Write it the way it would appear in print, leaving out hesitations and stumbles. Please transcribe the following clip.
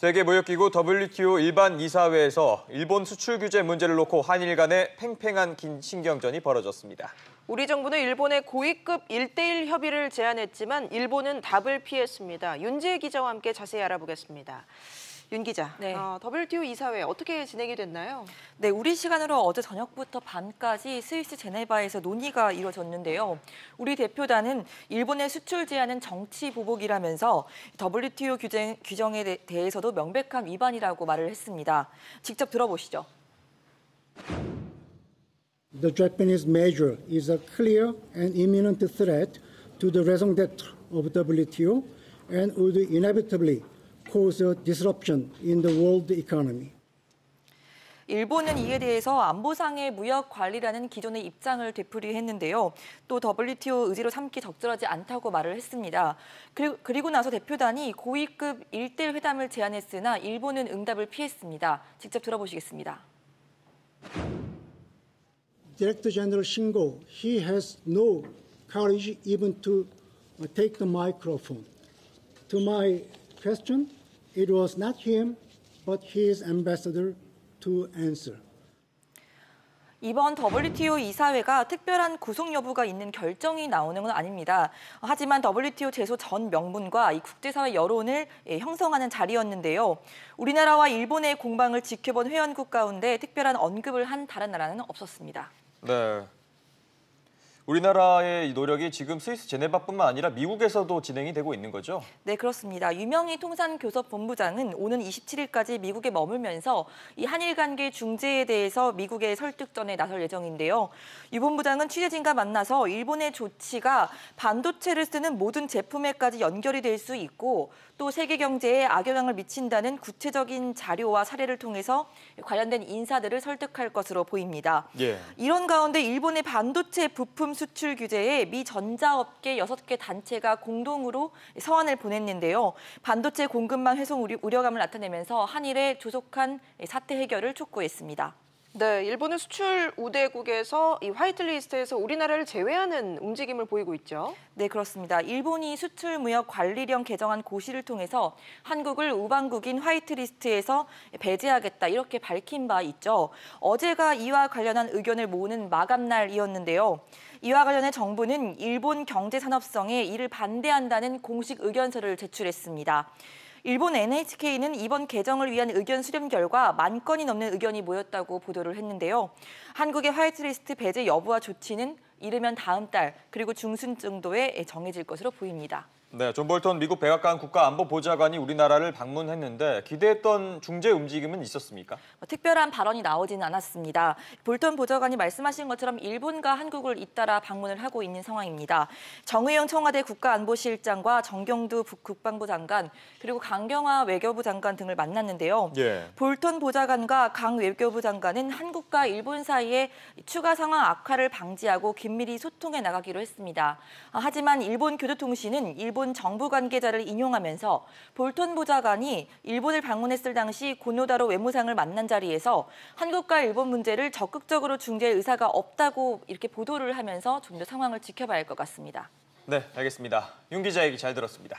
세계무역기구 WTO 일반 이사회에서 일본 수출 규제 문제를 놓고 한일 간의 팽팽한 신경전이 벌어졌습니다. 우리 정부는 일본의 고위급 1대1 협의를 제안했지만 일본은 답을 피했습니다. 윤지혜 기자와 함께 자세히 알아보겠습니다. 윤 기자, 네. WTO 이사회 어떻게 진행이 됐나요? 네, 우리 시간으로 어제 저녁부터 밤까지 스위스 제네바에서 논의가 이루어졌는데요. 우리 대표단은 일본의 수출 제한은 정치 보복이라면서 WTO 규정에 대해서도 명백한 위반이라고 말을 했습니다. 직접 들어보시죠. The Japanese measure is a clear and imminent threat to the raison d'être of WTO and would inevitably cause a disruption in the world economy. 일본은 이에 대해서 안보상의 무역 관리라는 기존의 입장을 되풀이했는데요. 또 WTO 의지로 삼기 적절하지 않다고 말을 했습니다. 그리고 나서 대표단이 고위급 1대1 회담을 제안했으나 일본은 응답을 피했습니다. 직접 들어보시겠습니다. Director General Shingo, he has no courage even to take the microphone. To my question, it was not him, but his ambassador to answer. 이번 WTO 이사회가 특별한 구속 여부가 있는 결정이 나오는 건 아닙니다. 하지만 WTO 제소 전 명분과 이 국제사회 여론을 형성하는 자리였는데요. 우리나라와 일본의 공방을 지켜본 회원국 가운데 특별한 언급을 한 다른 나라는 없었습니다. 네. 우리나라의 이 노력이 지금 스위스 제네바뿐만 아니라 미국에서도 진행이 되고 있는 거죠? 네, 그렇습니다. 유명희 통상교섭본부장은 오는 27일까지 미국에 머물면서 이 한일 관계 중재에 대해서 미국의 설득전에 나설 예정인데요. 유 본부장은 취재진과 만나서 일본의 조치가 반도체를 쓰는 모든 제품에까지 연결이 될 수 있고 또 세계 경제에 악영향을 미친다는 구체적인 자료와 사례를 통해서 관련된 인사들을 설득할 것으로 보입니다. 예. 이런 가운데 일본의 반도체 부품 수출 규제에 미 전자업계 6개 단체가 공동으로 서한을 보냈는데요. 반도체 공급망 훼손 우려감을 나타내면서 한일의 조속한 사태 해결을 촉구했습니다. 네, 일본은 수출 우대국에서 이 화이트리스트에서 우리나라를 제외하는 움직임을 보이고 있죠. 네, 그렇습니다. 일본이 수출무역 관리령 개정안 고시를 통해서 한국을 우방국인 화이트리스트에서 배제하겠다 이렇게 밝힌 바 있죠. 어제가 이와 관련한 의견을 모으는 마감날이었는데요. 이와 관련해 정부는 일본 경제산업성에 이를 반대한다는 공식 의견서를 제출했습니다. 일본 NHK는 이번 개정을 위한 의견 수렴 결과 10,000건이 넘는 의견이 모였다고 보도를 했는데요. 한국의 화이트리스트 배제 여부와 조치는 이르면 다음 달 그리고 중순 정도에 정해질 것으로 보입니다. 네, 존 볼턴 미국 백악관 국가안보보좌관이 우리나라를 방문했는데 기대했던 중재 움직임은 있었습니까? 특별한 발언이 나오지는 않았습니다. 볼턴 보좌관이 말씀하신 것처럼 일본과 한국을 잇따라 방문을 하고 있는 상황입니다. 정의용 청와대 국가안보실장과 정경두 국방부 장관 그리고 강경화 외교부 장관 등을 만났는데요. 예. 볼턴 보좌관과 강 외교부 장관은 한국과 일본 사이에 추가 상황 악화를 방지하고 긴밀히 소통해 나가기로 했습니다. 하지만 일본 교도통신은 일본 정부 관계자를 인용하면서 볼턴 보좌관이 일본을 방문했을 당시 고노다로 외무상을 만난 자리에서 한국과 일본 문제를 적극적으로 중재할 의사가 없다고 이렇게 보도를 하면서 좀 더 상황을 지켜봐야 할 것 같습니다. 네, 알겠습니다. 윤 기자 얘기 잘 들었습니다.